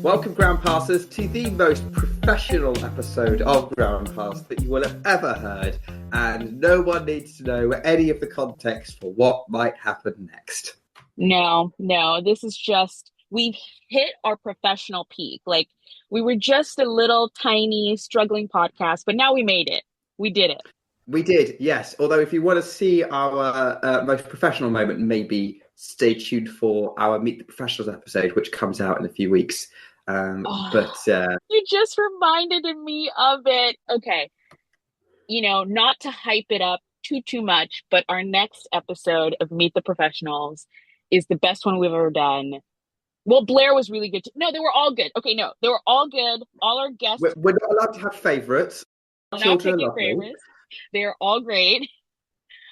Welcome, Groundpassers, to the most professional episode of Groundpass that you will have ever heard, and no one needs to know any of the context for what might happen next. No, this is just, we've hit our professional peak. Like, we were just a little tiny struggling podcast, but now we made it. We did it. We did, yes. Although if you want to see our most professional moment, maybe stay tuned for our Meet the Professionals episode, which comes out in a few weeks. You just reminded me of it. Okay. Not to hype it up too much, but our next episode of Meet the Professionals is the best one we've ever done. Well, Blair was really good. No, they were all good. Okay, no, they were all good. All our guests. We're not allowed to have favorites. Not picking favorites. They're all great.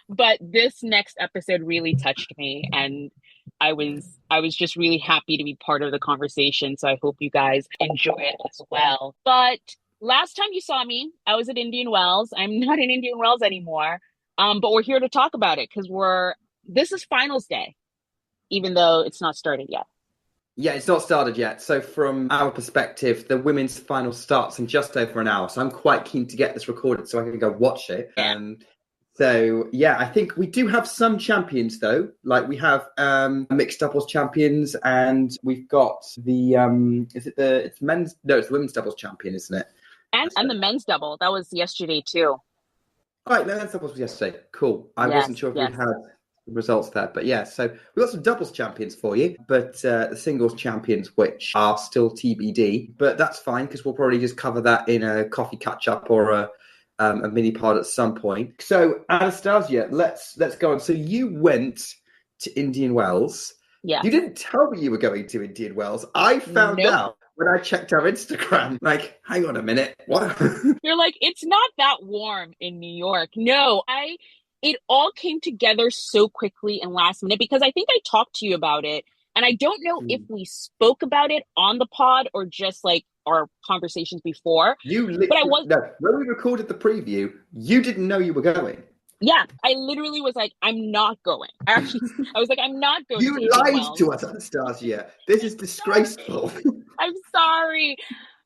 But this next episode really touched me, and I was just really happy to be part of the conversation. So I hope you guys enjoy it as well. But last time you saw me, I was at Indian Wells. I'm not in Indian Wells anymore. But we're here to talk about it because this is finals day, even though it's not started yet. Yeah, it's not started yet. So from our perspective, the women's final starts in just over an hour. So I'm quite keen to get this recorded so I can go watch it. So, yeah, I think we do have some champions, though. Like, we have mixed doubles champions, and we've got the, it's the women's doubles champion, isn't it? And the men's double. That was yesterday, too. Right, the men's doubles was yesterday. Cool. I wasn't sure if we had the results there. But, yeah, so we've got some doubles champions for you, but the singles champions, which are still TBD. But that's fine, because we'll probably just cover that in a coffee catch-up or a mini pod at some point. So, Anastasia, let's go on. So you went to Indian Wells. Yeah. You didn't tell me you were going to Indian Wells. I found out when I checked our Instagram. Like, hang on a minute. What? You're like, it's not that warm in New York. No, it all came together so quickly and last minute because I think I talked to you about it. And I don't know if we spoke about it on the pod or just like our conversations before. When we recorded the preview, you didn't know you were going. Yeah, I literally was like, I'm not going. I was like, I'm not going. You lied to us, Anastasia. This is disgraceful. I'm sorry.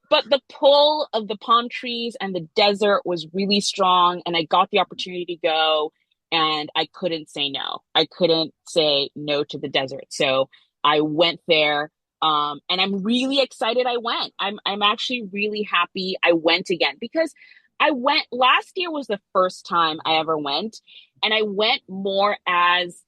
But the pull of the palm trees and the desert was really strong. And I got the opportunity to go and I couldn't say no. I couldn't say no to the desert. So I went there. And I'm really excited I went. I'm actually really happy I went again because I went last year was the first time I ever went. And I went more as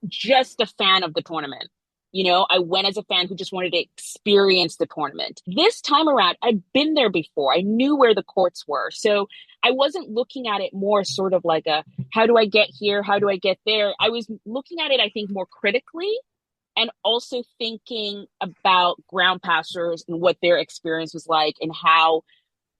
just a fan of the tournament. I went as a fan who just wanted to experience the tournament. This time around, I'd been there before. I knew where the courts were. So I wasn't looking at it more sort of like how do I get here? How do I get there? I was looking at it, I think, more critically. And also thinking about ground passers and what their experience was like and how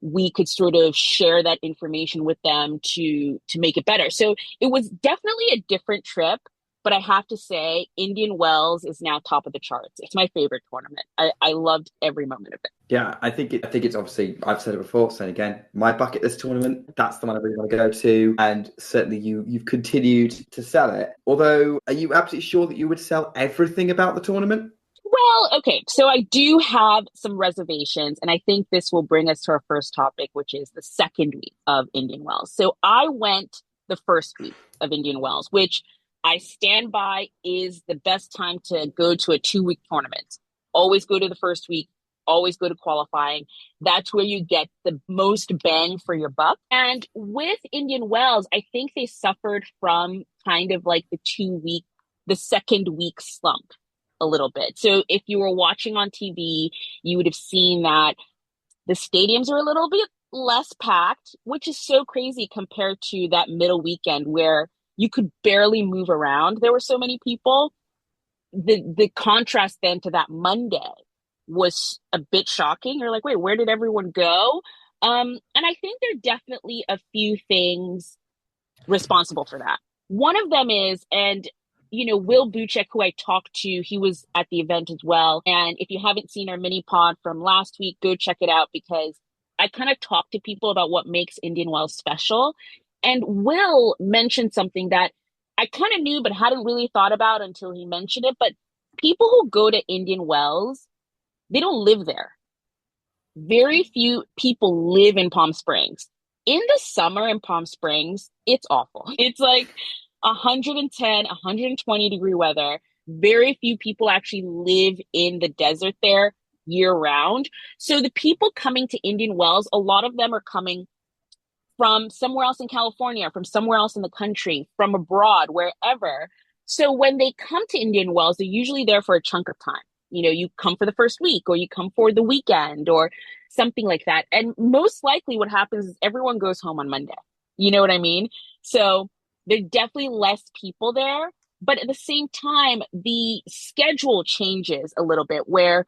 we could sort of share that information with them to make it better. So it was definitely a different trip, but I have to say Indian Wells is now top of the charts. It's my favorite tournament. I loved every moment of it. Yeah, I think it's obviously, I've said it before, saying again, my bucket list tournament, that's the one I really want to go to. And certainly you've continued to sell it. Although, are you absolutely sure that you would sell everything about the tournament? Well, okay. So I do have some reservations. And I think this will bring us to our first topic, which is the second week of Indian Wells. So I went the first week of Indian Wells, which I stand by is the best time to go to a 2-week tournament. Always go to the first week. Always go to qualifying. That's where you get the most bang for your buck. And with Indian Wells, I think they suffered from kind of like the second week slump a little bit. So if you were watching on TV, you would have seen that the stadiums are a little bit less packed, which is so crazy compared to that middle weekend where you could barely move around. There were so many people. The contrast then to that Monday was a bit shocking. You're like, wait, where did everyone go? And I think there are definitely a few things responsible for that. One of them is, and Will Buchek, who I talked to, he was at the event as well. And if you haven't seen our mini pod from last week, go check it out because I kind of talked to people about what makes Indian Wells special. And Will mentioned something that I kind of knew but hadn't really thought about until he mentioned it. But people who go to Indian Wells they don't live there. Very few people live in Palm Springs. In the summer in Palm Springs, it's awful. It's like 110, 120-degree weather. Very few people actually live in the desert there year round. So the people coming to Indian Wells, a lot of them are coming from somewhere else in California, from somewhere else in the country, from abroad, wherever. So when they come to Indian Wells, they're usually there for a chunk of time. You know, you come for the first week or you come for the weekend or something like that. And most likely what happens is everyone goes home on Monday. You know what I mean? So there's definitely less people there. But at the same time, the schedule changes a little bit where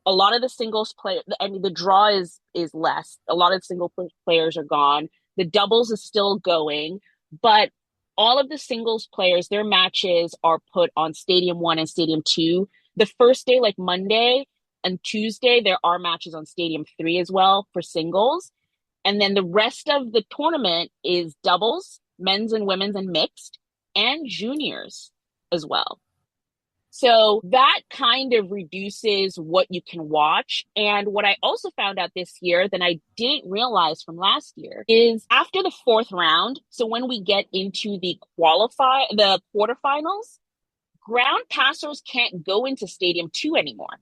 a lot of the singles play, I mean, the draw is less. A lot of single players are gone. The doubles is still going, but all of the singles players, their matches are put on Stadium 1 and Stadium 2. The first day, like Monday and Tuesday, there are matches on Stadium 3 as well for singles. And then the rest of the tournament is doubles, men's and women's and mixed, and juniors as well. So that kind of reduces what you can watch. And what I also found out this year that I didn't realize from last year is after the fourth round, so when we get into the quarterfinals, ground passers can't go into Stadium 2 anymore.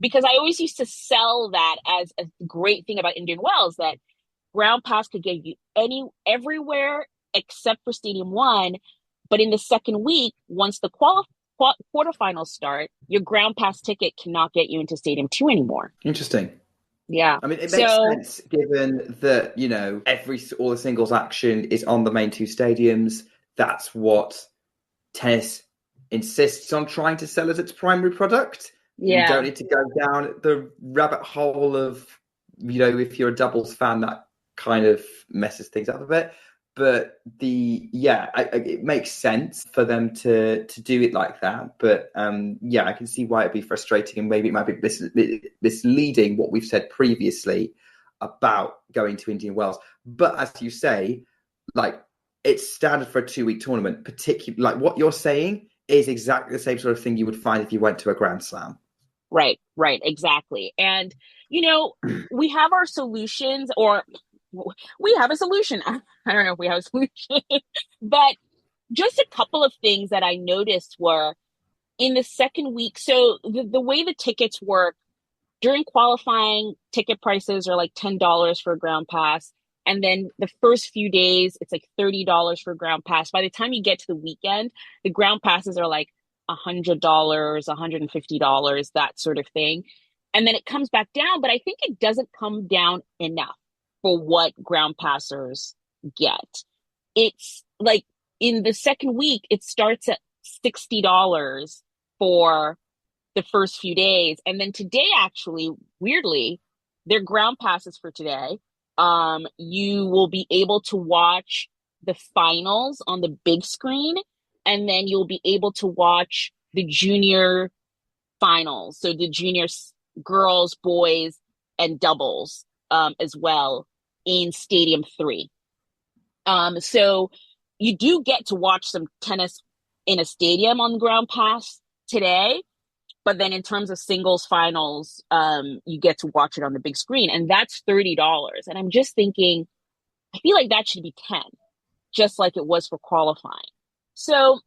Because I always used to sell that as a great thing about Indian Wells, that ground pass could get you everywhere except for Stadium 1. But in the second week, once the quarterfinals start, your ground pass ticket cannot get you into Stadium 2 anymore. Interesting. Yeah. I mean, it makes sense given that, you know, all the singles action is on the main two stadiums. That's what tennis insists on trying to sell as its primary product. Yeah. You don't need to go down the rabbit hole of, you know, if you're a doubles fan, that kind of messes things up a bit. But it makes sense for them to do it like that. But I can see why it'd be frustrating, and maybe it might be misleading what we've said previously about going to Indian Wells. But as you say, like, it's standard for a 2-week tournament. Particularly, like what you're saying is exactly the same sort of thing you would find if you went to a Grand Slam. Right, exactly. And you know, we have our solutions, or we have a solution. I don't know if we have a solution, but just a couple of things that I noticed were in the second week. So the way the tickets work during qualifying, ticket prices are like $10 for a ground pass. And then the first few days, it's like $30 for a ground pass. By the time you get to the weekend, the ground passes are like $100, $150, that sort of thing. And then it comes back down, but I think it doesn't come down enough for what ground passers get. It's like in the second week, it starts at $60 for the first few days. And then today, actually, weirdly, they're ground passes for today. You will be able to watch the finals on the big screen, and then you'll be able to watch the junior finals. So the junior girls, boys, and doubles as well in Stadium 3. So you do get to watch some tennis in a stadium on the ground pass today. But then in terms of singles finals, you get to watch it on the big screen, and that's $30. And I'm just thinking, I feel like that should be 10, just like it was for qualifying. So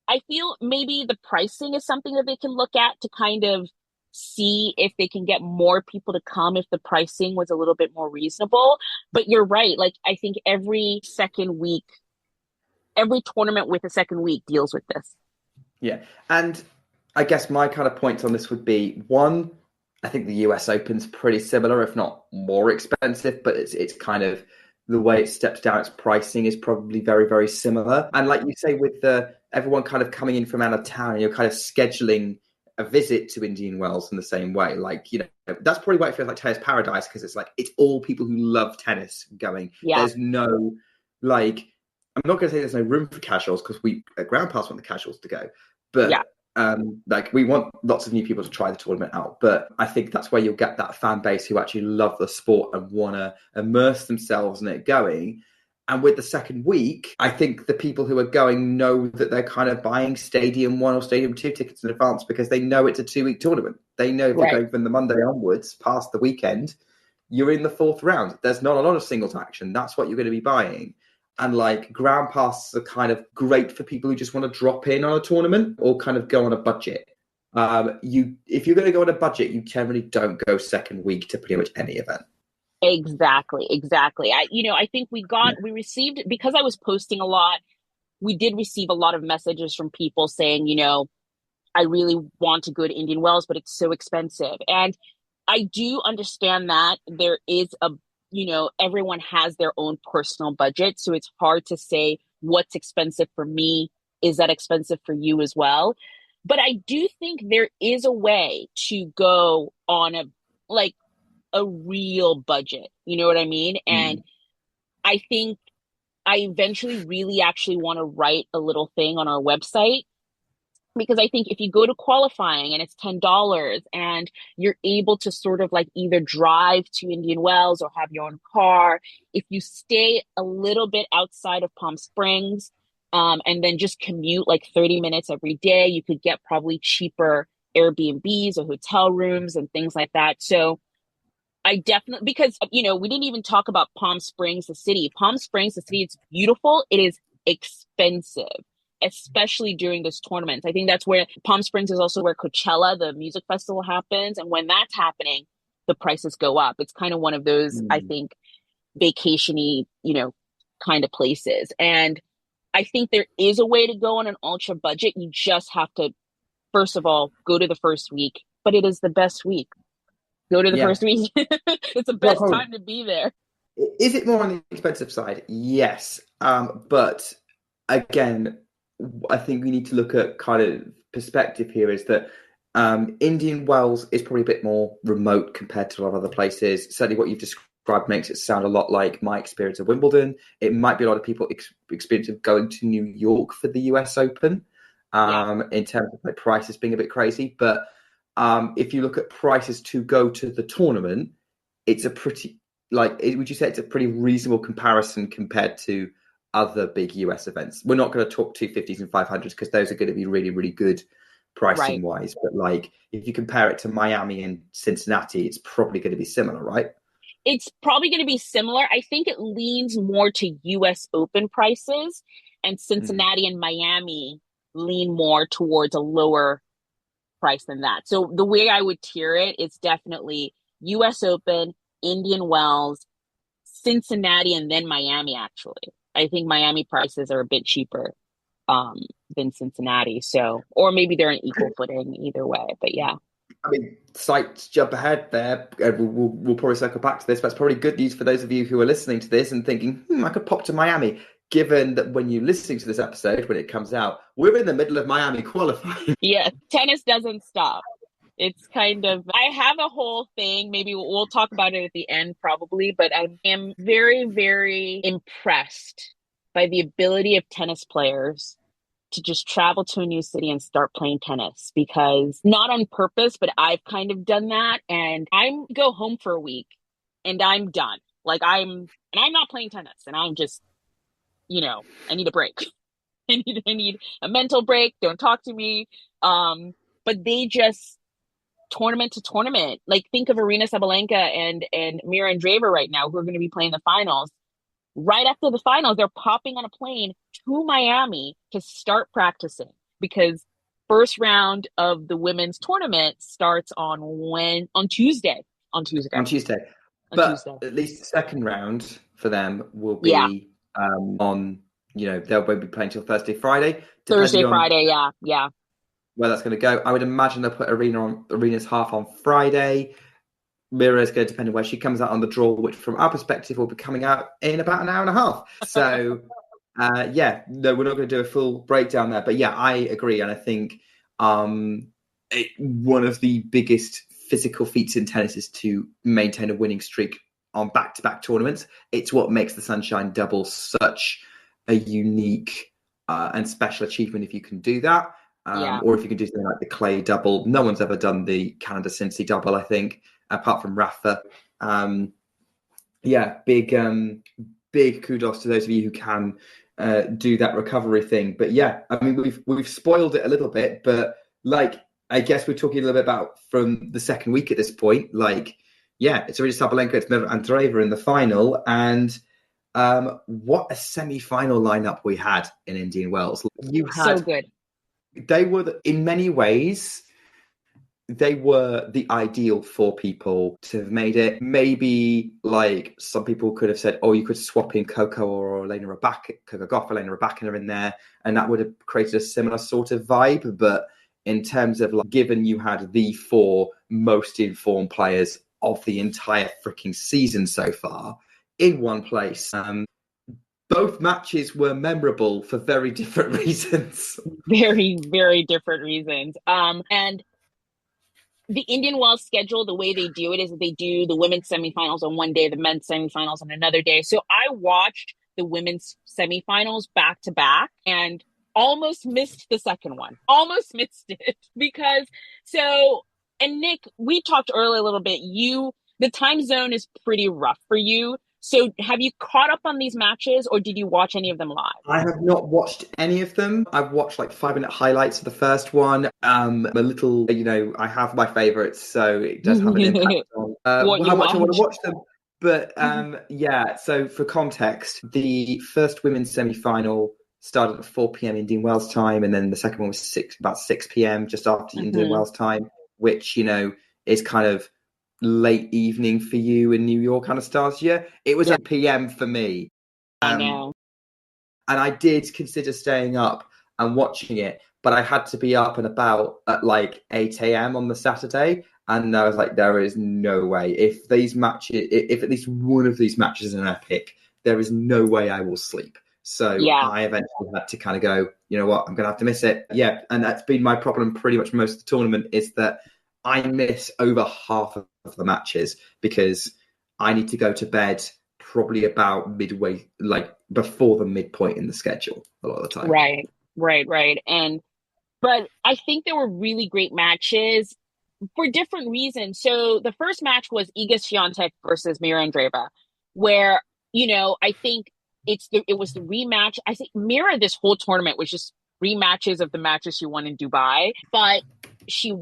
I feel maybe the pricing is something that they can look at to kind of see if they can get more people to come if the pricing was a little bit more reasonable. But you're right. Like, I think every second week, every tournament with a second week deals with this. Yeah. And I guess my kind of points on this would be, one, I think the US Open's pretty similar, if not more expensive, but it's kind of the way it steps down, its pricing is probably very, very similar. And like you say, with everyone kind of coming in from out of town, and you're kind of scheduling a visit to Indian Wells in the same way. Like, you know, that's probably why it feels like tennis paradise, because it's like, it's all people who love tennis going. Yeah. There's no, like, I'm not going to say there's no room for casuals, because we at Groundpass want the casuals to go. But yeah. Like, we want lots of new people to try the tournament out, but I think that's where you'll get that fan base who actually love the sport and want to immerse themselves in it going. And with the second week, I think the people who are going know that they're kind of buying Stadium 1 or Stadium 2 tickets in advance because they know it's a 2-week tournament. They know if you're going from the Monday onwards, past the weekend, you're in the fourth round. There's not a lot of singles action. That's what you're going to be buying. And like Groundpass are kind of great for people who just want to drop in on a tournament or kind of go on a budget. If you're going to go on a budget, you generally don't go second week to pretty much any event. Exactly. I think we received, because I was posting a lot, we did receive a lot of messages from people saying, I really want to go to Indian Wells, but it's so expensive. And I do understand that there is everyone has their own personal budget. So it's hard to say what's expensive for me. Is that expensive for you as well? But I do think there is a way to go on a real budget. You know what I mean? And I think I eventually really actually want to write a little thing on our website, because I think if you go to qualifying and it's $10 and you're able to sort of like either drive to Indian Wells or have your own car, if you stay a little bit outside of Palm Springs, and then just commute like 30 minutes every day, you could get probably cheaper Airbnbs or hotel rooms and things like that. So I definitely, because, we didn't even talk about Palm Springs, the city. Palm Springs, the city, it's beautiful. It is expensive, especially during this tournament. I think that's where Palm Springs is also where Coachella, the music festival, happens. And when that's happening, the prices go up. It's kind of one of those, I think, vacation-y, kind of places. And I think there is a way to go on an ultra budget. You just have to, first of all, go to the first week, but it is the best week. Go to the first week. It's the best time to be there. Is it more on the expensive side? Yes. But again, I think we need to look at kind of perspective here is that Indian Wells is probably a bit more remote compared to a lot of other places. Certainly what you've described makes it sound a lot like my experience of Wimbledon. It might be a lot of people experience of going to New York for the US Open in terms of like prices being a bit crazy. But if you look at prices to go to the tournament, it's a pretty, would you say it's a pretty reasonable comparison compared to other big US events? We're not going to talk 250s and 500s because those are going to be really, really good pricing wise. But if you compare it to Miami and Cincinnati, it's probably going to be similar, right? It's probably going to be similar. I think it leans more to US Open prices, and Cincinnati and Miami lean more towards a lower price than that. So the way I would tier it is definitely US Open, Indian Wells, Cincinnati, and then Miami, actually. I think Miami prices are a bit cheaper than Cincinnati. So, or maybe they're an equal footing either way, but yeah. I mean, sites jump ahead there. We'll probably circle back to this, but it's probably good news for those of you who are listening to this and thinking, I could pop to Miami. Given that when you're listening to this episode, when it comes out, we're in the middle of Miami qualifying. Yeah, tennis doesn't stop. It's kind of, I have a whole thing, maybe we'll talk about it at the end probably, but I am very, very impressed by the ability of tennis players to just travel to a new city and start playing tennis, because not on purpose, but I've kind of done that, and I go home for a week and I'm done. I'm not playing tennis, and I'm just, I need a break. I need a mental break. Don't talk to me. But they just tournament to tournament. Think of Aryna, Sabalenka and Mira and Draper right now, who are going to be playing the finals. Right after the finals, they're popping on a plane to Miami to start practicing, because first round of the women's tournament starts on Tuesday. But at least the second round for them will be on, they'll be playing till Thursday, Friday. Friday, yeah. Where that's going to go. I would imagine they'll put Aryna's half on Friday. Mira is going to depend on where she comes out on the draw, which from our perspective will be coming out in about an hour and a half. So, we're not going to do a full breakdown there. But yeah, I agree. And I think one of the biggest physical feats in tennis is to maintain a winning streak on back-to-back tournaments. It's what makes the Sunshine Double such a unique and special achievement if you can do that. Or if you can do something like the Clay Double. No one's ever done the Canada Cincy Double, I think, apart from Rafa. big kudos to those of you who can do that recovery thing. But yeah, I mean, we've spoiled it a little bit, but like, I guess we're talking a little bit about from the second week at this point. Like, yeah, it's Aryna Sabalenka, it's Medvedev and Draper in the final, and what a semi-final lineup we had in Indian Wells. You had so good. They were in many ways. They were the ideal for people to have made it. Maybe like some people could have said, oh, you could swap in Coco or Aryna Rybakina, Coco Gauff, Aryna Rybakina in there, and that would have created a similar sort of vibe. But in terms of like, given you had the 4 most informed players of the entire freaking season so far in one place, both matches were memorable for very different reasons. Very, very different reasons. And the Indian Wells schedule, the way they do it is that they do the women's semifinals on one day, the men's semifinals on another day. So I watched the women's semifinals back to back and almost missed the second one. Almost missed it because and Nick, we talked earlier a little bit. The time zone is pretty rough for you. So have you caught up on these matches or did you watch any of them live? I have not watched any of them. I've watched like 5-minute highlights of the first one. A little, I have my favorites, so it does have an impact on how much I want to watch them. But yeah, so for context, the first women's semi-final started at 4 p.m. Indian Wells time, and then the second one was about 6 p.m. just after Indian Wells time, which, is kind of late evening for you in New York, Anastasia. It was 8 p.m. for me. I know. And I did consider staying up and watching it, but I had to be up and about at like 8 a.m. on the Saturday. And I was like, there is no way. If at least one of these matches is an epic, there is no way I will sleep. So I eventually had to kind of go, you know what, I'm going to have to miss it. Yeah, and that's been my problem pretty much most of the tournament is that I miss over half of the matches because I need to go to bed probably about midway, like before the midpoint in the schedule a lot of the time. Right. But I think there were really great matches for different reasons. So the first match was Iga Swiatek versus Mira Andreeva, where, I think it was the rematch. I think Mira this whole tournament was just rematches of the matches she won in Dubai, but she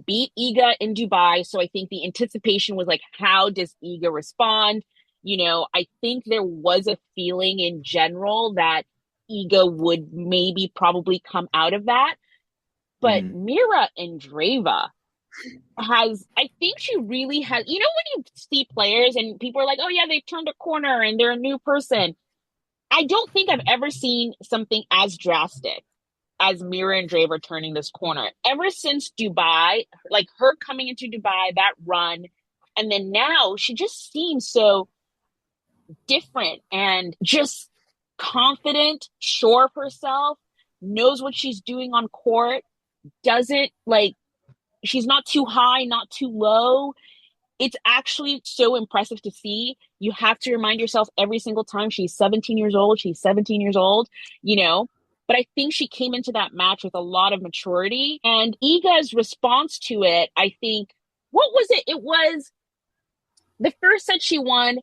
beat Iga in Dubai. So I think the anticipation was like, how does Iga respond? I think there was a feeling in general that Iga would maybe probably come out of that. But Mira Andreeva I think she really has, when you see players and people are like, oh yeah, they've turned a corner and they're a new person. I don't think I've ever seen something as drastic as Mira Andreeva turning this corner. Ever since Dubai, like her coming into Dubai, that run, and then now she just seems so different and just confident, sure of herself, knows what she's doing on court, doesn't she's not too high, not too low. It's actually so impressive to see. You have to remind yourself every single time she's 17 years old, But I think she came into that match with a lot of maturity. And Iga's response to it, I think, what was it? It was the first set she won.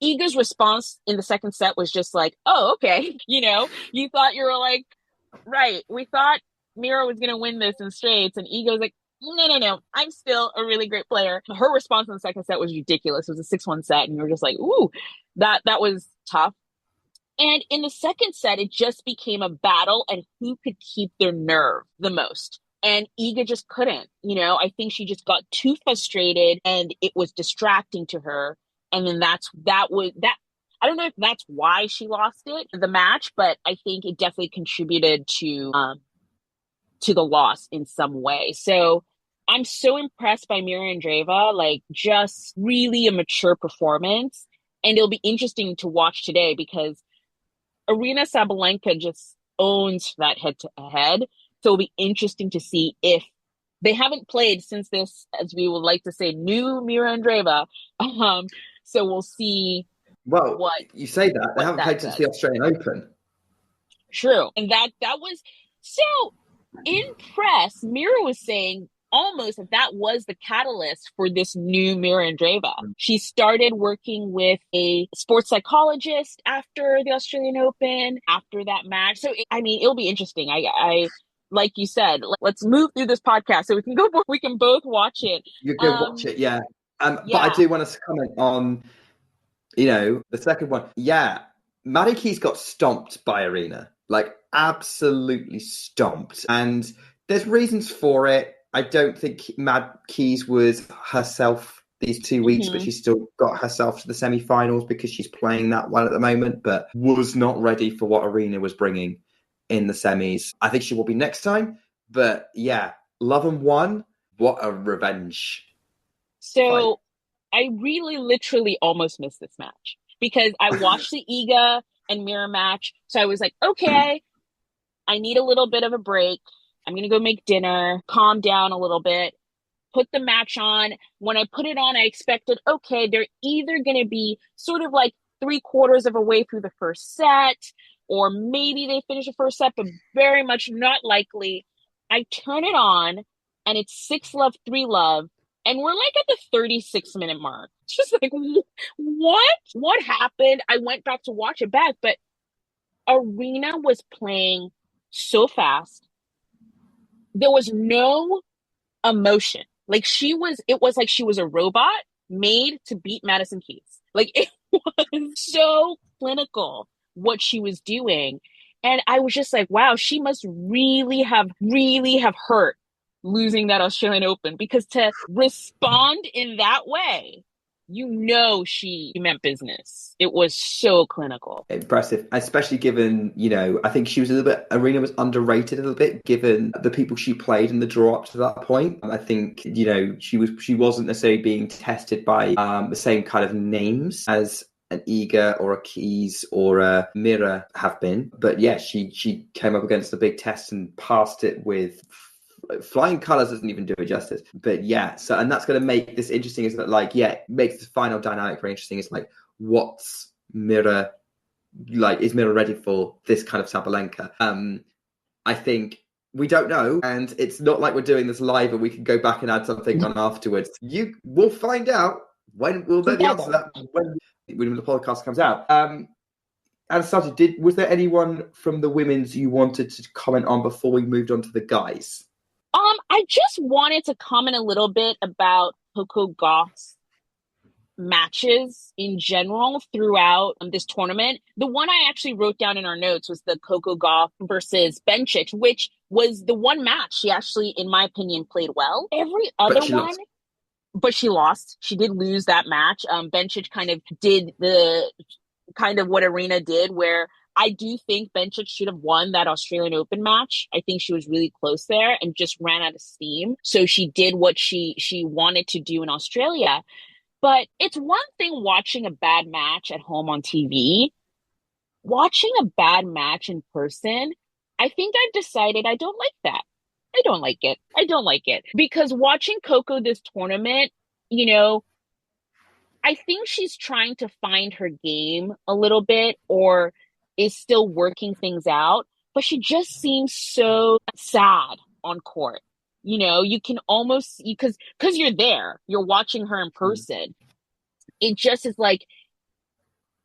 Iga's response in the second set was just like, oh, okay. You thought you were like, right. We thought Mira was going to win this in straights. And Iga's like, no. I'm still a really great player. Her response in the second set was ridiculous. It was a 6-1 set. And you were just like, ooh, that was tough. And in the second set, it just became a battle and who could keep their nerve the most. And Iga just couldn't, I think she just got too frustrated and it was distracting to her. And then that. I don't know if that's why she lost the match, but I think it definitely contributed to the loss in some way. So I'm so impressed by Mira Andreeva, just really a mature performance. And it'll be interesting to watch today because Aryna Sabalenka just owns that head-to-head. So it'll be interesting to see if they haven't played since this, as we would like to say, new Mira Andreeva. So we'll see. Well, you say that. They haven't played since the Australian Open. True. And that was... So, in press, Mira was saying almost that was the catalyst for this new Mira Andreeva. She started working with a sports psychologist after the Australian Open, after that match. So, it'll be interesting. I like you said, let's move through this podcast so we can both watch it. You can watch it, yeah. But yeah. I do want to comment on, the second one. Yeah, Maddie Keys got stomped by Aryna, like absolutely stomped. And there's reasons for it. I don't think Mad Keys was herself these 2 weeks, but she still got herself to the semi-finals because she's playing that well at the moment, but was not ready for what Aryna was bringing in the semis. I think she will be next time. But yeah, Love and won. What a revenge. So I really literally almost missed this match because I watched the Iga and Mira match. So I was like, okay, I need a little bit of a break. I'm going to go make dinner, calm down a little bit, put the match on. When I put it on, I expected, okay, they're either going to be sort of like 3/4 of a way through the first set, or maybe they finish the first set, but very much not likely. I turn it on and it's 6-love, 3-love. And we're like at the 36-minute mark. It's just like, what happened? I went back to watch it back, but Aryna was playing so fast. There was no emotion. Like it was like she was a robot made to beat Madison Keys. Like it was so clinical what she was doing. And I was just like, wow, she must really have hurt losing that Australian Open, because to respond in that way, she meant business. It was so clinical. Impressive, especially given, I think Aryna was underrated a little bit given the people she played in the draw up to that point. I think, she wasn't necessarily being tested by the same kind of names as an Iga or a Keys or a Mira have been. But yeah, she came up against the big test and passed it with flying colors. Doesn't even do it justice. But yeah, and that's going to make this interesting, is that it makes the final dynamic very interesting. It's like, what's Mira like? Is Mira ready for this kind of Sabalenka? I think we don't know, and it's not like we're doing this live and we can go back and add something on afterwards. You will find out when we'll know the answer to that when the podcast comes out. Anastasia, was there anyone from the women's you wanted to comment on before we moved on to the guys? I just wanted to comment a little bit about Coco Gauff's matches in general throughout this tournament. The one I actually wrote down in our notes was the Coco Gauff versus Bencic, which was the one match she actually, in my opinion, played well. Every other one, but she lost. She did lose that match. Bencic kind of did the kind of what Aryna did, where I do think Bencic should have won that Australian Open match. I think she was really close there and just ran out of steam. So she did what she wanted to do in Australia. But it's one thing watching a bad match at home on TV. Watching a bad match in person, I think I've decided I don't like that. I don't like it. Because watching Coco this tournament, I think she's trying to find her game a little bit, or is still working things out, but she just seems so sad on court. You can almost, because you're there, you're watching her in person. It just is like,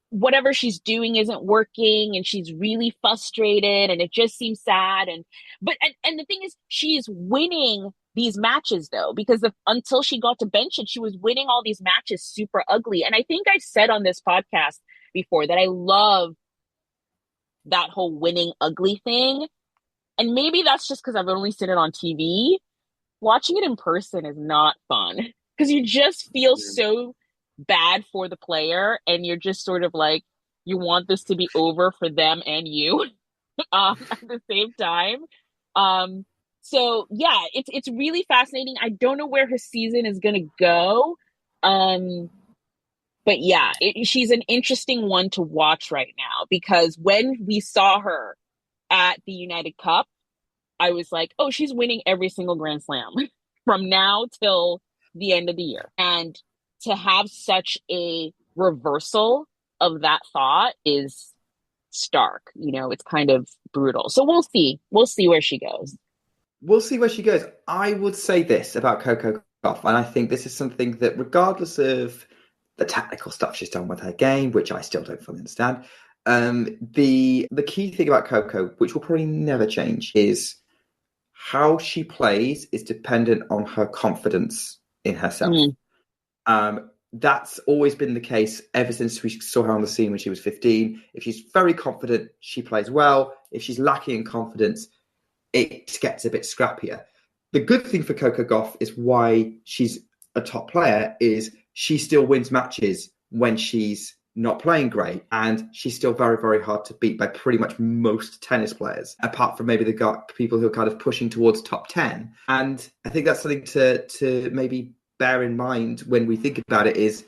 whatever she's doing isn't working, and she's really frustrated, and it just seems sad. And the thing is, she is winning these matches though, because until she got to Bencic, she was winning all these matches super ugly. And I think I've said on this podcast before that I love that whole winning ugly thing. And maybe that's just because I've only seen it on TV. Watching it in person is not fun, because you just feel so bad for the player, and you're just sort of like, you want this to be over for them and you at the same time. So yeah, it's really fascinating. I don't know where her season is gonna go. But yeah, she's an interesting one to watch right now, because when we saw her at the United Cup, I was like, oh, she's winning every single Grand Slam from now till the end of the year. And to have such a reversal of that thought is stark. It's kind of brutal. So we'll see where she goes. we'll see where she goes. I would say this about Coco Gauff, and I think this is something that, regardless of the technical stuff she's done with her game, which I still don't fully understand, the key thing about Coco, which will probably never change, is how she plays is dependent on her confidence in herself. That's always been the case ever since we saw her on the scene when she was 15. If she's very confident, she plays well. If she's lacking in confidence, it gets a bit scrappier. The good thing for Coco Gauff is why she's a top player is she still wins matches when she's not playing great, and she's still very, very hard to beat by pretty much most tennis players, apart from maybe the people who are kind of pushing towards top 10. And I think that's something to maybe bear in mind when we think about it is,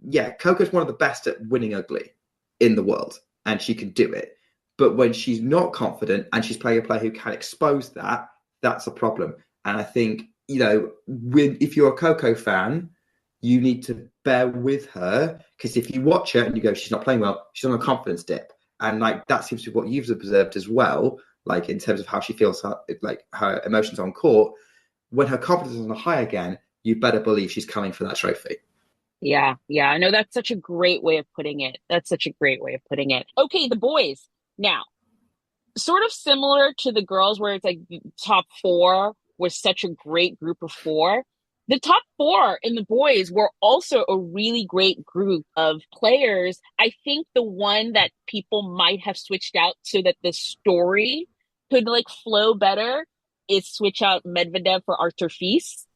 yeah, Coco's one of the best at winning ugly in the world, and she can do it. But when she's not confident and she's playing a player who can expose that, that's a problem. And I think, if you're a Coco fan, you need to bear with her, because if you watch her and you go, she's not playing well, she's on a confidence dip. And that seems to be what you've observed as well, in terms of how she feels, her emotions on court. When her confidence is on a high again, you better believe she's coming for that trophy. Yeah. I know that's such a great way of putting it. Okay, the boys. Now, sort of similar to the girls where it's like top four was such a great group of four. The top four in the boys were also a really great group of players. I think the one that people might have switched out so that the story could flow better is switch out Medvedev for Artur Fils.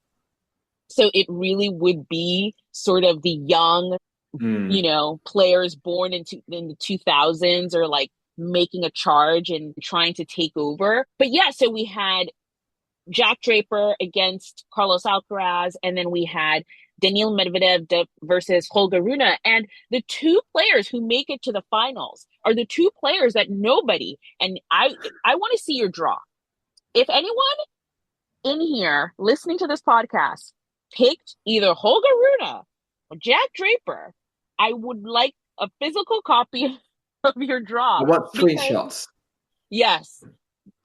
So it really would be sort of the young, players born in the 2000s or making a charge and trying to take over. But yeah, so we had Jack Draper against Carlos Alcaraz, and then we had Daniil Medvedev versus Holger Rune. And the two players who make it to the finals are the two players that nobody, and I want to see your draw. If anyone in here listening to this podcast picked either Holger Rune or Jack Draper, I would like a physical copy of your draw. I want screenshots. Yes.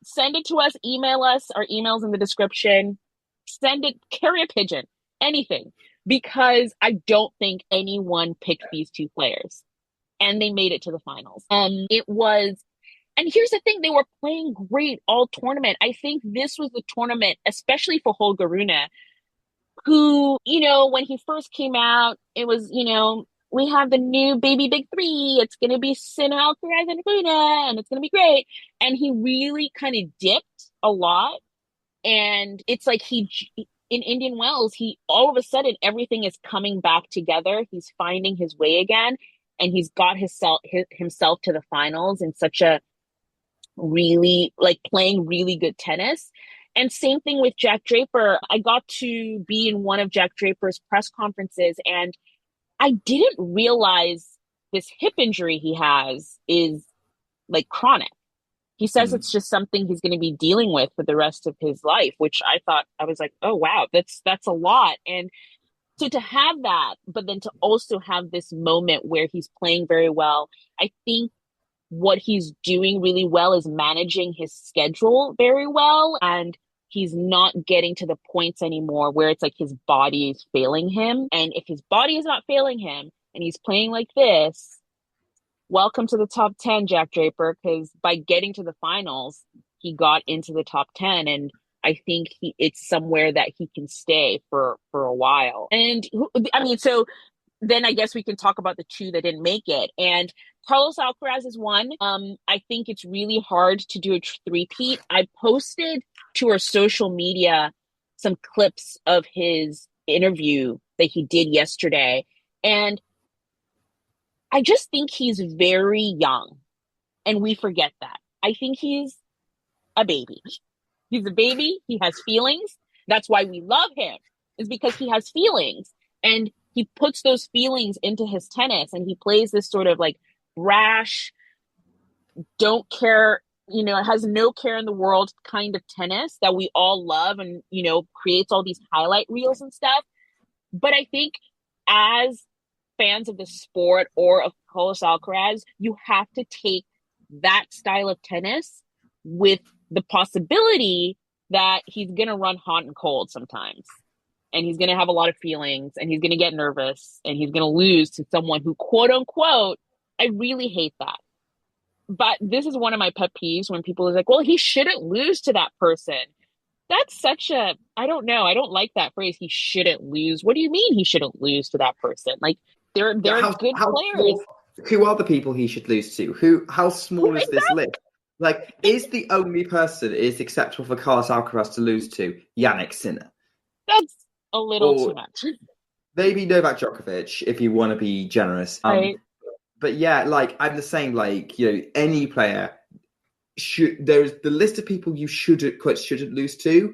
Send it to us, email us, our email's in the description. Send it, carry a pigeon, anything. Because I don't think anyone picked these two players. And they made it to the finals. And here's the thing, they were playing great all tournament. I think this was the tournament, especially for Holger Rune, who, when he first came out, it was, we have the new baby big three. It's going to be Sinner, Alcaraz, and Rune, and it's going to be great. And he really kind of dipped a lot. And it's like in Indian Wells, all of a sudden, everything is coming back together. He's finding his way again. And he's got himself to the finals in such a really, playing really good tennis. And same thing with Jack Draper. I got to be in one of Jack Draper's press conferences, and I didn't realize this hip injury he has is chronic. He says it's just something he's going to be dealing with for the rest of his life, which I was like, oh, wow, that's a lot. And so to have that, but then to also have this moment where he's playing very well, I think what he's doing really well is managing his schedule very well. And he's not getting to the points anymore where it's his body is failing him. And if his body is not failing him and he's playing like this, welcome to the top 10, Jack Draper, because by getting to the finals, he got into the top 10. And I think it's somewhere that he can stay for a while. And so then I guess we can talk about the two that didn't make it. And Carlos Alcaraz is one. I think it's really hard to do a three-peat. I posted to our social media some clips of his interview that he did yesterday. And I just think he's very young. And we forget that. I think he's a baby. He's a baby. He has feelings. That's why we love him, is because he has feelings. And he puts those feelings into his tennis, and he plays this sort of brash, don't care, has no care in the world kind of tennis that we all love, and, creates all these highlight reels and stuff. But I think as fans of the sport or of Carlos Alcaraz, you have to take that style of tennis with the possibility that he's going to run hot and cold sometimes. And he's going to have a lot of feelings and he's going to get nervous and he's going to lose to someone who, quote unquote, I really hate that. But this is one of my pet peeves when people are like, well, he shouldn't lose to that person. That's such a, I don't know. I don't like that phrase. He shouldn't lose. What do you mean he shouldn't lose to that person? Like they're good players. Who are the people he should lose to? How small is this list? Like, is the only person it is acceptable for Carlos Alcaraz to lose to Jannik Sinner? That's a little too much. Maybe Novak Djokovic, if you want to be generous. Right. But yeah, like I'm the same. Like, you know, any player there's the list of people you shouldn't lose to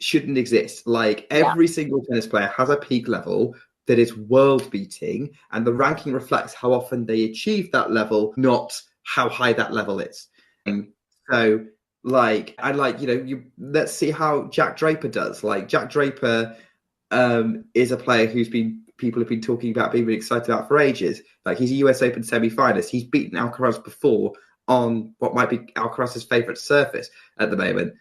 shouldn't exist. Like every single tennis player has a peak level that is world beating, and the ranking reflects how often they achieve that level, not how high that level is. So like, and like, you know, let's see how Jack Draper does. Like Jack Draper is a player people have been talking about, being really excited about for ages. Like he's a US Open semi-finalist. He's beaten Alcaraz before on what might be Alcaraz's favourite surface at the moment,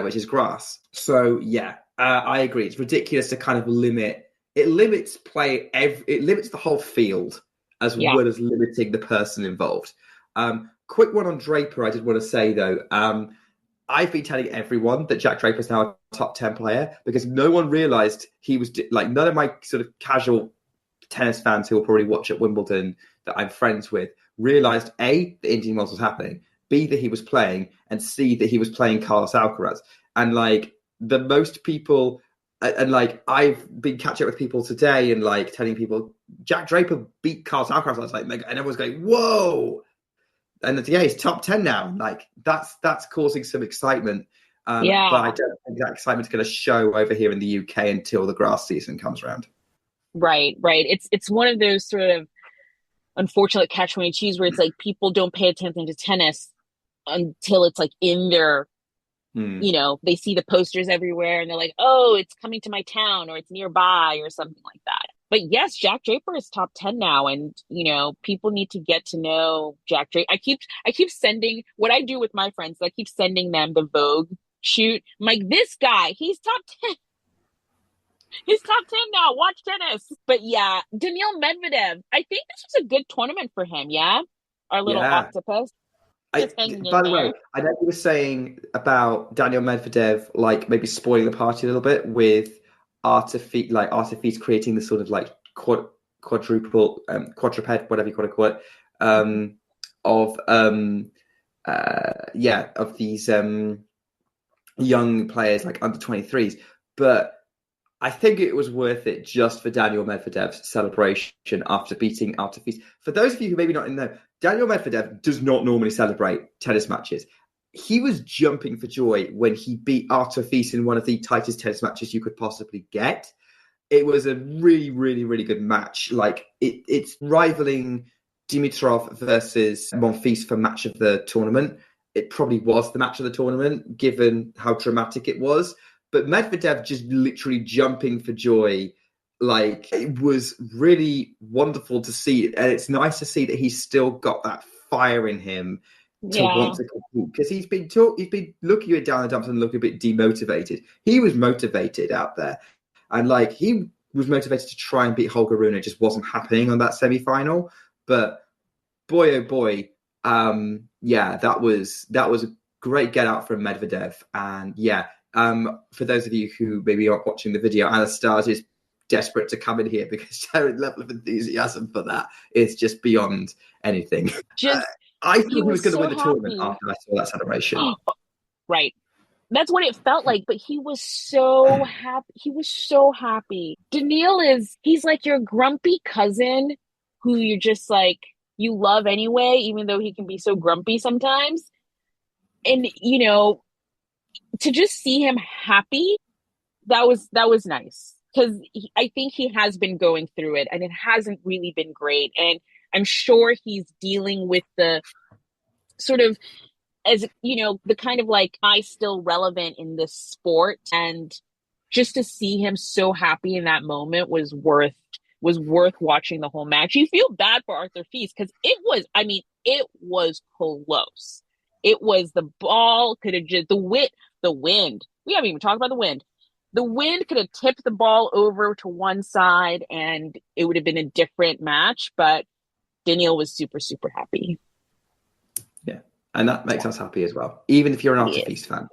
which is grass. So yeah, I agree. It's ridiculous to kind of limits the whole field as well as limiting the person involved. Quick one on Draper, I did want to say though. I've been telling everyone that Jack Draper is now a top 10 player because no one realised he was like, none of my sort of casual tennis fans who will probably watch at Wimbledon that I'm friends with realised A, the Indian Wells was happening, B, that he was playing, and C, that he was playing Carlos Alcaraz. And like the most people, and like I've been catching up with people today and like telling people Jack Draper beat Carlos Alcaraz last night, and everyone's going, whoa. And yeah, he's top 10 now. Like that's causing some excitement. But I don't think that excitement's going to show over here in the UK until the grass season comes around. Right. It's one of those sort of unfortunate catch-22s where it's like people don't pay attention to tennis until it's like in their, you know, they see the posters everywhere and they're like, oh, it's coming to my town or it's nearby or something like that. But yes, Jack Draper is top 10 now. And, you know, people need to get to know Jack Draper. I keep sending, what I do with my friends, I keep sending them the Vogue shoot. I'm like, this guy, he's top 10. He's top 10 now. Watch tennis. But yeah, Daniil Medvedev, I think this was a good tournament for him. Yeah. Our little octopus. By the way, I know you were saying about Daniil Medvedev, like maybe spoiling the party a little bit with Artifice creating this sort of like quadruped, whatever you want to call it, of these young players like under 23s. But I think it was worth it just for Daniil Medvedev's celebration after beating Artifice. For those of you who maybe not know, Daniil Medvedev does not normally celebrate tennis matches. He was jumping for joy when he beat Artifice in one of the tightest tennis matches you could possibly get. It was a really, really, really good match. Like it's rivaling Dimitrov versus Monfils for match of the tournament. It probably was the match of the tournament, given how dramatic it was. But Medvedev just literally jumping for joy, like it was really wonderful to see. And it's nice to see that he's still got that fire in him to want to compete, because he's been looking at down the dumps and looking a bit demotivated. He was motivated out there, and like he was motivated to try and beat Holger Rune. It just wasn't happening on that semi-final. But boy, oh boy, that was a great get out from Medvedev. And for those of you who maybe aren't watching the video, Anastasia is desperate to come in here because her level of enthusiasm for that is just beyond anything. I thought he was going to win the tournament after I saw that celebration. Right. That's what it felt like, but he was so happy. He was so happy. Daniil he's like your grumpy cousin who you're just like, you love anyway, even though he can be so grumpy sometimes. And, you know, to just see him happy, that was nice. Because I think he has been going through it and it hasn't really been great. And I'm sure he's dealing with the sort of, as you know, the kind of like, I still relevant in this sport. And just to see him so happy in that moment was worth watching the whole match. You feel bad for Arthur Fils because it was close. It was, the ball could have just, the the wind. We haven't even talked about the wind. The wind could have tipped the ball over to one side and it would have been a different match, but Daniil was super, super happy. Yeah, and that makes us happy as well, even if you're an Artifice fan.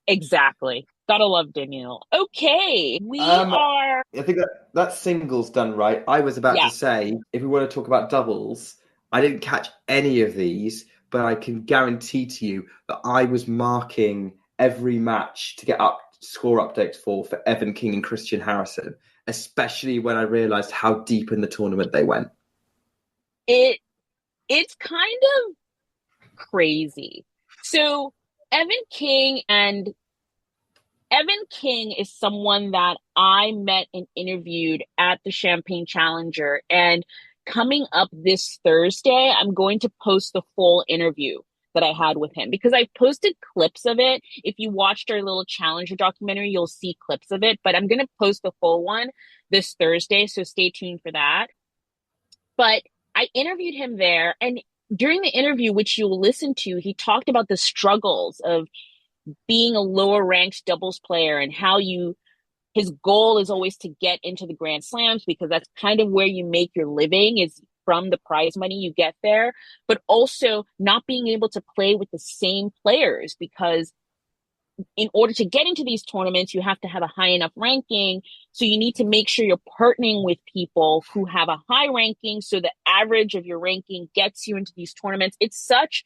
Exactly. Gotta love Daniil. Okay, we are... I think that singles done, right? I was about to say, if we want to talk about doubles, I didn't catch any of these, but I can guarantee to you that I was marking every match to get up score updates for Evan King and Christian Harrison, especially when I realised how deep in the tournament they went. It's kind of crazy. So Evan King is someone that I met and interviewed at the Champagne Challenger, and coming up this Thursday, I'm going to post the full interview that I had with him, because I posted clips of it. If you watched our little Challenger documentary, you'll see clips of it, but I'm going to post the full one this Thursday, so stay tuned for that. But I interviewed him there, and during the interview, which you'll listen to, he talked about the struggles of being a lower ranked doubles player and how his goal is always to get into the Grand Slams, because that's kind of where you make your living, is from the prize money you get there, but also not being able to play with the same players, because in order to get into these tournaments, you have to have a high enough ranking. So you need to make sure you're partnering with people who have a high ranking, so the average of your ranking gets you into these tournaments. It's such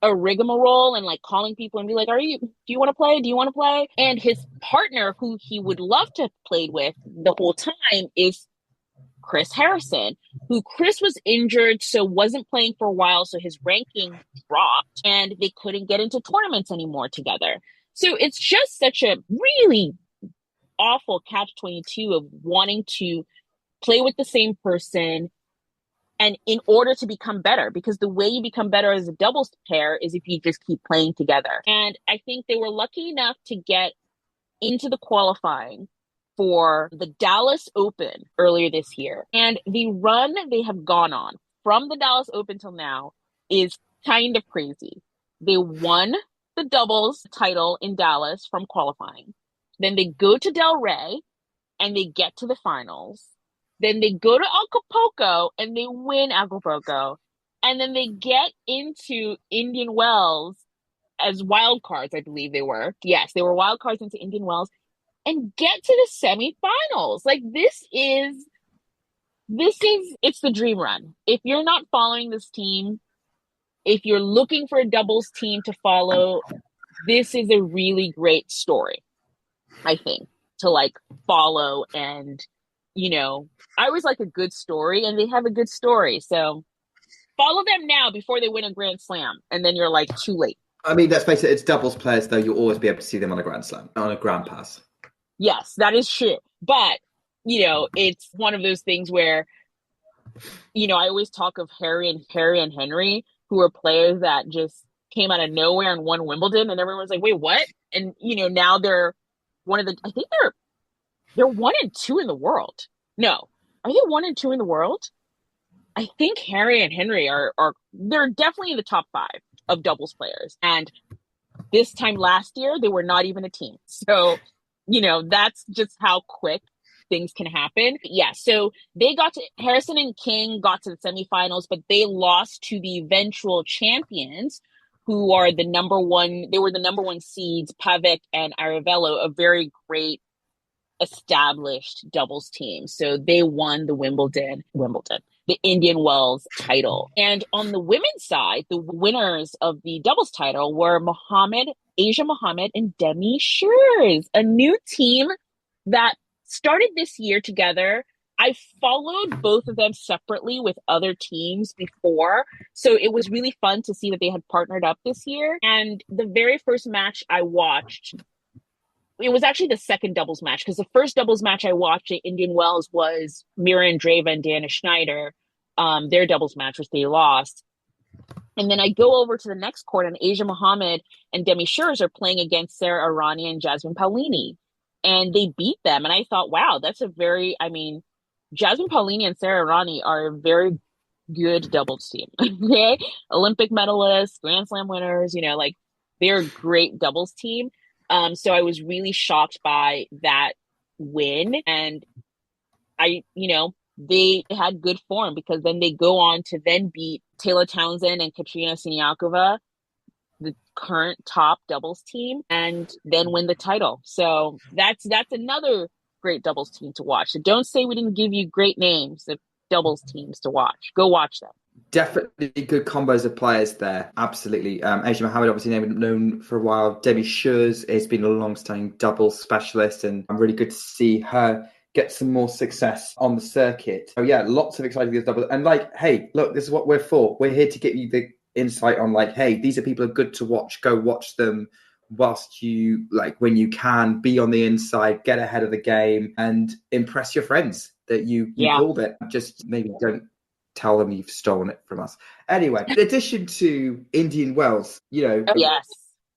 a rigmarole, and like calling people and be like, do you want to play? Do you want to play? And his partner, who he would love to have played with the whole time, is Chris Harrison, who Chris was injured, so wasn't playing for a while, so his ranking dropped and they couldn't get into tournaments anymore together. So it's just such a really awful catch-22 of wanting to play with the same person, and in order to become better, because the way you become better as a doubles pair is if you just keep playing together. And I think they were lucky enough to get into the qualifying for the Dallas Open earlier this year. And the run they have gone on from the Dallas Open till now is kind of crazy. They won the doubles title in Dallas from qualifying. Then they go to Del Rey and they get to the finals. Then they go to Acapulco and they win Acapulco. And then they get into Indian Wells as wild cards, I believe they were. Yes, they were wild cards into Indian Wells and get to the semifinals. Like it's the dream run. If you're not following this team, if you're looking for a doubles team to follow, this is a really great story, I think, to like follow. And, I always like a good story, and they have a good story. So follow them now before they win a Grand Slam. And then you're like too late. I mean, let's face it, it's doubles players, though. You'll always be able to see them on a Grand Slam, on a Groundpass. Yes, that is true. But, it's one of those things where, I always talk of Harry and Henry, who are players that just came out of nowhere and won Wimbledon. And everyone's like, wait, what? And, now they're I think they're 1 and 2 in the world. No, are they 1 and 2 in the world? I think Harry and Henry they're definitely in the top 5 of doubles players. And this time last year, they were not even a team. So, that's just how quick things can happen. Yeah, so Harrison and King got to the semifinals, but they lost to the eventual champions, who are they were the number 1 seeds, Pavic and Aravello, a very great established doubles team. So they won the the Indian Wells title. And on the women's side, the winners of the doubles title were Asia Mohammed and Demi Schuurs, a new team that started this year together. I followed both of them separately with other teams before, so it was really fun to see that they had partnered up this year. And the very first match I watched, it was actually the second doubles match, because the first doubles match I watched at Indian Wells was Mira Andreeva and Dana Schneider, their doubles match, which they lost. And then I go over to the next court, and Asia Mohammed and Demi Schuurs are playing against Sara Errani and Jasmine Paolini. And they beat them. And I thought, wow, Jasmine Paolini and Sara Errani are a very good doubles team. Okay? Olympic medalists, Grand Slam winners, They're a great doubles team. So I was really shocked by that win. And they had good form because then they go on to then beat Taylor Townsend and Katrina Siniakova, the current top doubles team, and then win the title. So that's another great doubles team to watch. So don't say we didn't give you great names of doubles teams to watch. Go watch them. Definitely good combos of players there. Absolutely. Asia Mohammed, obviously known for a while. Debbie Schurz has been a long-standing doubles specialist, and I'm really good to see her get some more success on the circuit. So yeah, lots of exciting doubles. And hey, look, this is what we're for. We're here to give you the insight on hey, these are people who are good to watch. Go watch them whilst you when you can, be on the inside, get ahead of the game, and impress your friends that you called it. Just maybe don't tell them you've stolen it from us. Anyway, in addition to Indian Wells, yes,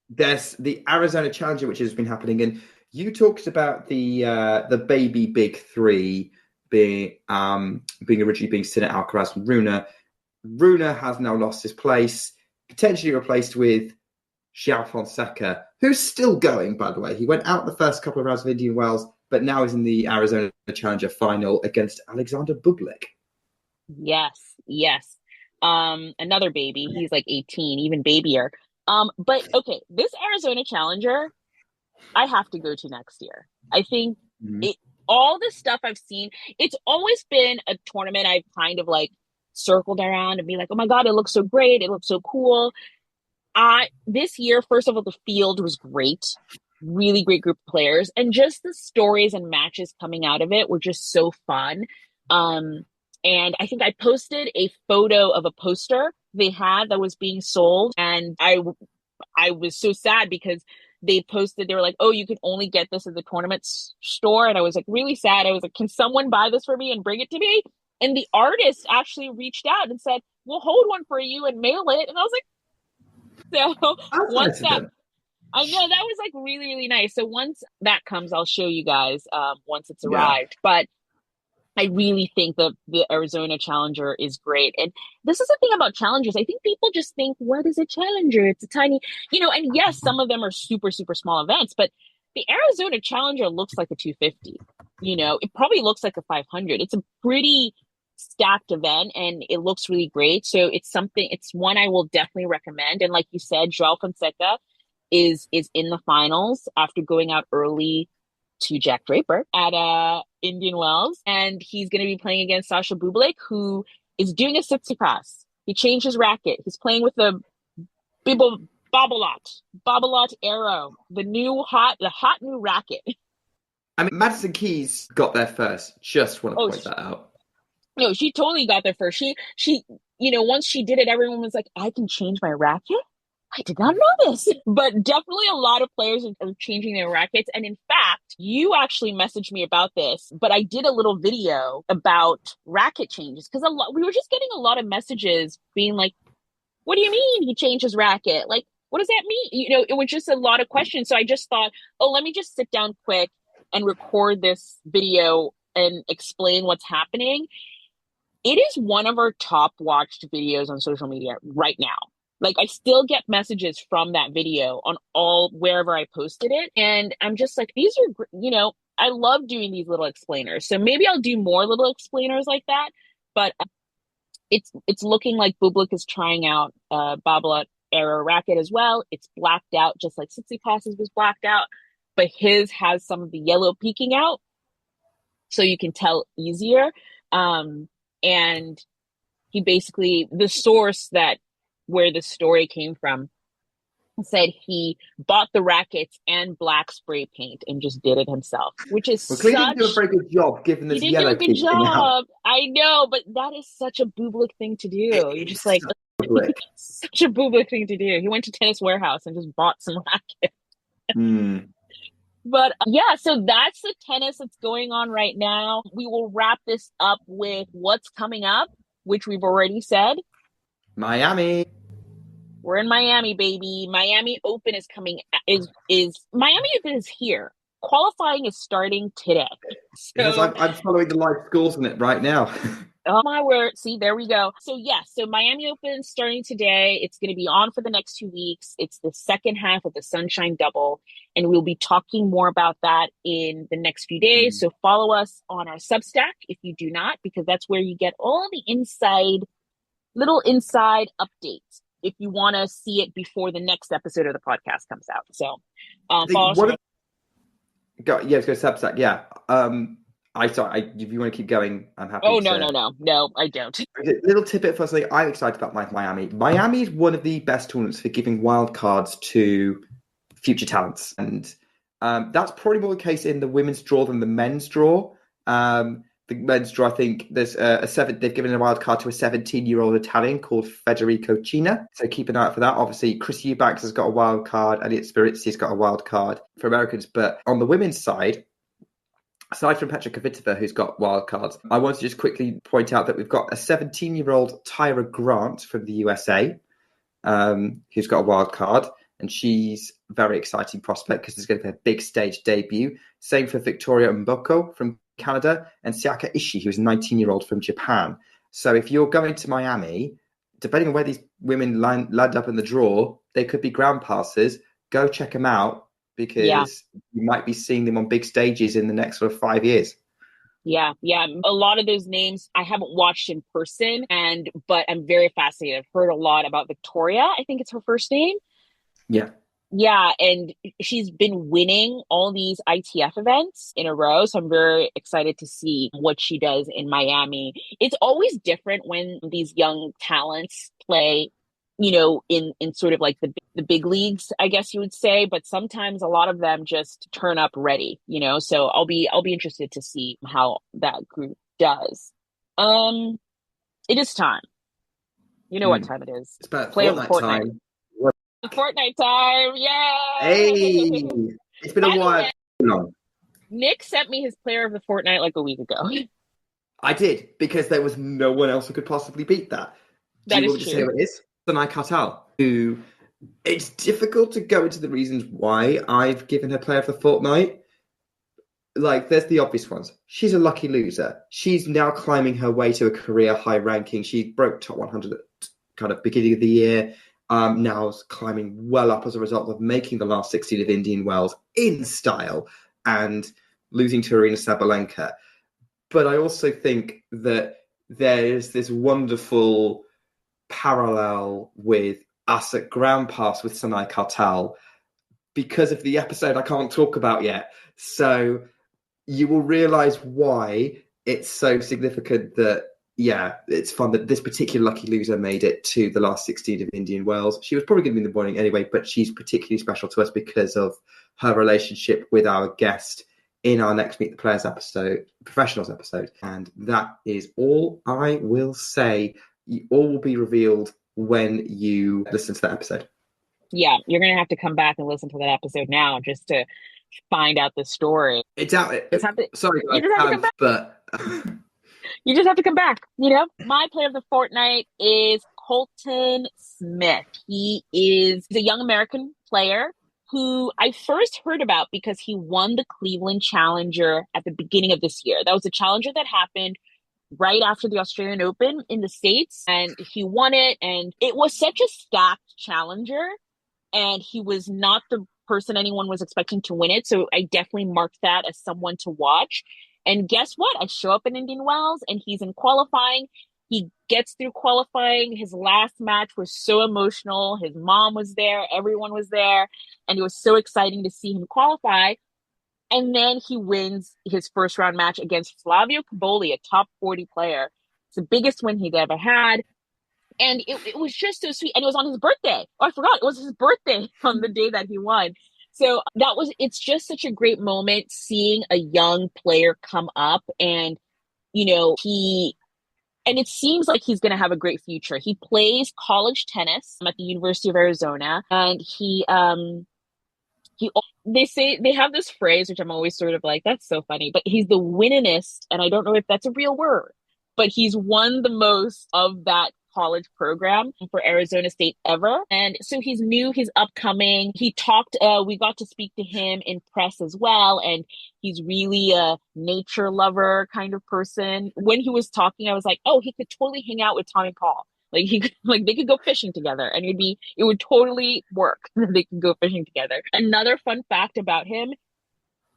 there's the Arizona Challenger, which has been happening, and you talked about the baby big three being originally being Sinner, Alcaraz, and Rune. Rune has now lost his place, potentially replaced with Xiao Fonseca, who's still going, by the way. He went out the first couple of rounds of Indian Wells, but now is in the Arizona Challenger final against Alexander Bublik. Yes. Another baby. He's 18, even babier. But okay, this Arizona Challenger, I have to go to next year. I think all the stuff I've seen, it's always been a tournament I've kind of circled around and be like, oh my God, it looks so great. It looks so cool. This year, first of all, the field was great. Really great group of players. And just the stories and matches coming out of it were just so fun. And I think I posted a photo of a poster they had that was being sold. And I was so sad because they were like, oh, you can only get this at the tournament store. And I was really sad. I was like, can someone buy this for me and bring it to me? And the artist actually reached out and said, we'll hold one for you and mail it. And I was like, so once that, I know that was really, really nice. So once that comes, I'll show you guys once it's arrived. But I really think that the Arizona Challenger is great. And this is the thing about challengers. I think people just think, what is a challenger? It's a tiny, and yes, some of them are super, super small events, but the Arizona Challenger looks like a 250. It probably looks like a 500. It's a pretty stacked event and it looks really great. So it's one I will definitely recommend. And like you said, Joao Fonseca is in the finals after going out early to Jack Draper at Indian Wells, and he's going to be playing against Sasha Bublik, who is doing a Tsitsipas. He changed his racket. He's playing with the Babolat Arrow, the hot new racket. I mean, Madison Keys got there first. Just want to point that out. No, she totally got there first. She, once she did it, everyone was like, I can change my racket? I did not know this. But definitely a lot of players are changing their rackets. And in fact, you actually messaged me about this, but I did a little video about racket changes because we were just getting a lot of messages being like, what do you mean he changed his racket? What does that mean? It was just a lot of questions. So I just thought, let me just sit down quick and record this video and explain what's happening. It is one of our top watched videos on social media right now. I still get messages from that video on wherever I posted it. And I'm just like, these are, I love doing these little explainers. So maybe I'll do more little explainers like that. But it's looking like Bublik is trying out Babolat Arrow racket as well. It's blacked out, just like Tsitsipas's was blacked out. But his has some of the yellow peeking out. So you can tell easier. And he basically, the source where the story came from said he bought the rackets and black spray paint and just did it himself, which is he didn't do a very good job given this yellow. He did a good job. I know, but that is such a Bublik thing to do. You're just such a Bublik thing to do. He went to Tennis Warehouse and just bought some rackets. But yeah, so that's the tennis that's going on right now. We will wrap this up with what's coming up, which we've already said. Miami. We're in Miami, baby. Miami Open is coming. Miami Open is here. Qualifying is starting today. So, I'm following the live scores on it right now. Oh my word. See, there we go. So so Miami Open starting today. It's going to be on for the next 2 weeks. It's the second half of the Sunshine Double. And we'll be talking more about that in the next few days. So follow us on our Substack if you do not, because that's where you get all the little inside updates if you want to see it before the next episode of the podcast comes out. So follow us. Go Substack. Yeah. If you want to keep going, I'm happy. Oh, no, I don't. A little tidbit for something I'm excited about, Miami. Miami is one of the best tournaments for giving wild cards to future talents, and that's probably more the case in the women's draw than the men's draw. The men's draw, I think there's they've given a wild card to a 17-year-old Italian called Federico Cina. So keep an eye out for that. Obviously, Chris Eubanks has got a wild card, Elliot Spiritzi's got a wild card for Americans. But on the women's side, aside from Petra Kvitova, who's got wild cards, I want to just quickly point out that we've got a 17-year-old Tyra Grant from the USA, who's got a wild card. And she's a very exciting prospect because there's going to be a big stage debut. Same for Victoria Mboko from Canada and Siaka Ishii, who's a 19-year-old from Japan. So if you're going to Miami, depending on where these women land up in the draw, they could be ground passes. Go check them out because you might be seeing them on big stages in the next sort of 5 years. Yeah. A lot of those names I haven't watched in person, but I'm very fascinated. I've heard a lot about Victoria. I think it's her first name. Yeah. Yeah, and she's been winning all these ITF events in a row, so I'm very excited to see what she does in Miami. It's always different when these young talents play, in sort of like the big leagues, I guess you would say, but sometimes a lot of them just turn up ready, so I'll be interested to see how that group does. It is time. You know what time it is. It's about Fortnite time. Fortnite time, yay! Hey, it's been a while. Nick sent me his player of the fortnight like a week ago. I did, because there was no one else who could possibly beat that. That is true. Say who it is? Sanai Kartal, who it's difficult to go into the reasons why I've given her player of the fortnight. Like, there's the obvious ones. She's a lucky loser. She's now climbing her way to a career high ranking. She broke top 100 at kind of beginning of the year. Now is climbing well up as a result of making the last 16 of Indian Wells in style and losing to Aryna Sabalenka. But I also think that there's this wonderful parallel with us at Groundpass with Sanai Kartal because of the episode I can't talk about yet. So you will realise why it's so significant that it's fun that this particular lucky loser made it to the last 16 of Indian Wells. She was probably going to be in the morning anyway, but she's particularly special to us because of her relationship with our guest in our next Meet the Players episode, Professionals episode. And that is all I will say. All will be revealed when you listen to that episode. Yeah, you're going to have to come back and listen to that episode now just to find out the story. Sorry, guys, but... You just have to come back. My player of the fortnight is Colton Smith. He is a young American player who I first heard about because he won the Cleveland Challenger at the beginning of this year. That was a challenger that happened right after the Australian Open in the States, and he won it. And it was such a stacked challenger, and he was not the person anyone was expecting to win it. So I definitely marked that as someone to watch. And guess what? I show up in Indian Wells and he's in qualifying. He gets through qualifying. His last match was so emotional. His mom was there. Everyone was there. And it was so exciting to see him qualify. And then he wins his first round match against Flavio Caboli, a top 40 player. It's the biggest win he'd ever had. And it was just so sweet. And it was on his birthday. Oh, I forgot. It was his birthday on the day that he won. So it's just such a great moment seeing a young player come up and, and it seems like he's going to have a great future. He plays college tennis at the University of Arizona, and they have this phrase, which I'm always sort of like, that's so funny, but he's the winningest. And I don't know if that's a real word, but he's won the most of that college program for Arizona State ever. And so he's new, he's upcoming. He talked, we got to speak to him in press as well. And he's really a nature lover kind of person. When he was talking, I was like, oh, he could totally hang out with Tommy Paul. Like they could go fishing together and it would totally work. They could go fishing together. Another fun fact about him,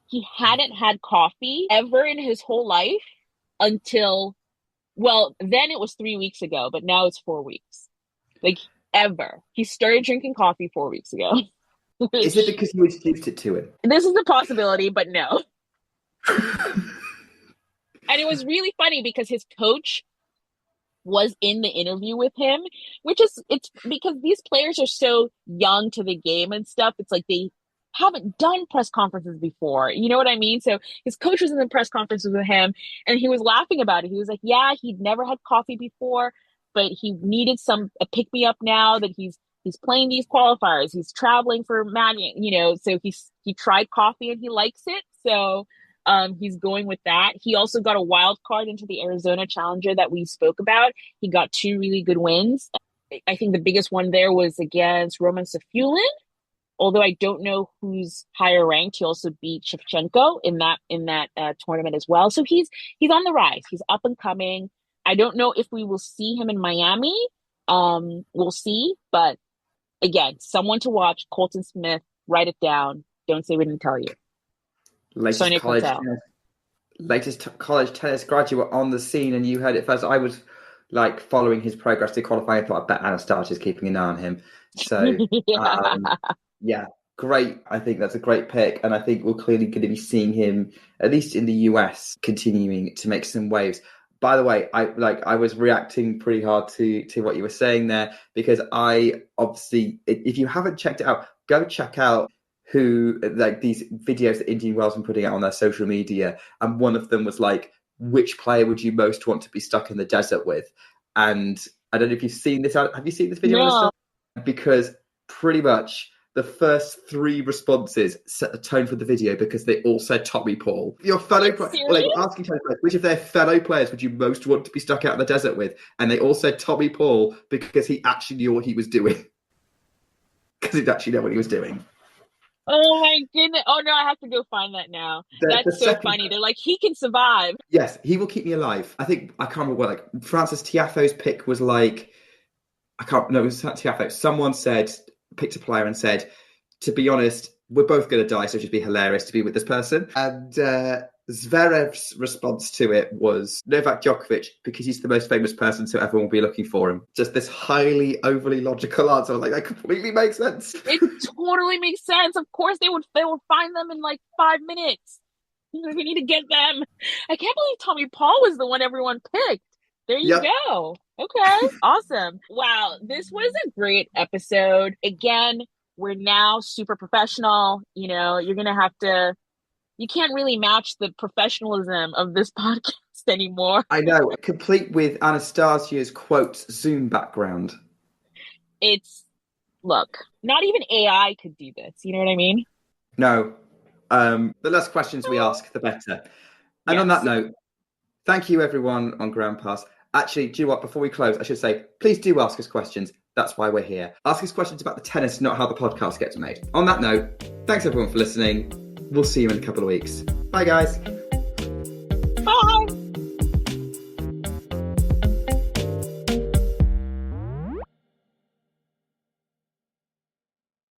he hadn't had coffee ever in his whole life until, well, then it was 3 weeks ago, but now it's 4 weeks. Like ever. He started drinking coffee 4 weeks ago. Is it because you introduced it to him? This is a possibility, but no. And it was really funny because his coach was in the interview with him, it's because these players are so young to the game and stuff. It's like they haven't done press conferences before. You know what I mean? So his coach was in the press conferences with him and he was laughing about it. He was like, yeah, he'd never had coffee before, but he needed a pick-me-up now that he's playing these qualifiers. He's traveling for Madden, so he tried coffee and he likes it. So he's going with that. He also got a wild card into the Arizona Challenger that we spoke about. He got 2 really good wins. I think the biggest one there was against Roman Safulin, although I don't know who's higher ranked. He also beat Shevchenko in that tournament as well. So he's on the rise. He's up and coming. I don't know if we will see him in Miami. We'll see. But again, someone to watch. Colton Smith. Write it down. Don't say we didn't tell you. Latest college tennis graduate on the scene, and you heard it first. I was like following his progress to qualifying. I thought, I bet Anastasia is keeping an eye on him. So yeah, great. I think that's a great pick, and I think we're clearly going to be seeing him, at least in the US, continuing to make some waves. By the way, I was reacting pretty hard to what you were saying there, because I obviously, if you haven't checked it out, go check out who, like, these videos that Indian Wells been putting out on their social media, and one of them was like, which player would you most want to be stuck in the desert with? And I don't know if you've seen this. Have you seen this video? No. Because pretty much the first 3 responses set the tone for the video, because they all said Tommy Paul. Your fellow players, like asking tennis players, which of their fellow players would you most want to be stuck out in the desert with? And they all said Tommy Paul, because he actually knew what he was doing. Because he'd actually know what he was doing. Oh my goodness. Oh no, I have to go find that now. That's so funny. They're like, he can survive. Yes, he will keep me alive. I can't remember what, like, Francis Tiafoe's pick was like, it was Tiafoe. Someone picked a player and said, to be honest, we're both going to die, so it'd just be hilarious to be with this person. And Zverev's response to it was Novak Djokovic, because he's the most famous person, so everyone will be looking for him. Just this highly, overly logical answer. Like, that completely makes sense. It totally makes sense. Of course, they would find them in like 5 minutes. We need to get them. I can't believe Tommy Paul was the one everyone picked. There you go. Okay, awesome. Wow, this was a great episode. Again, we're now super professional. You're going to have to, you can't really match the professionalism of this podcast anymore. I know, complete with Anastasia's quotes Zoom background. Look, not even AI could do this. You know what I mean? No. The less questions we ask, the better. And on that note, thank you everyone on Groundpass. Actually, do you know what? Before we close, I should say, please do ask us questions. That's why we're here. Ask us questions about the tennis, not how the podcast gets made. On that note, thanks everyone for listening. We'll see you in a couple of weeks. Bye, guys.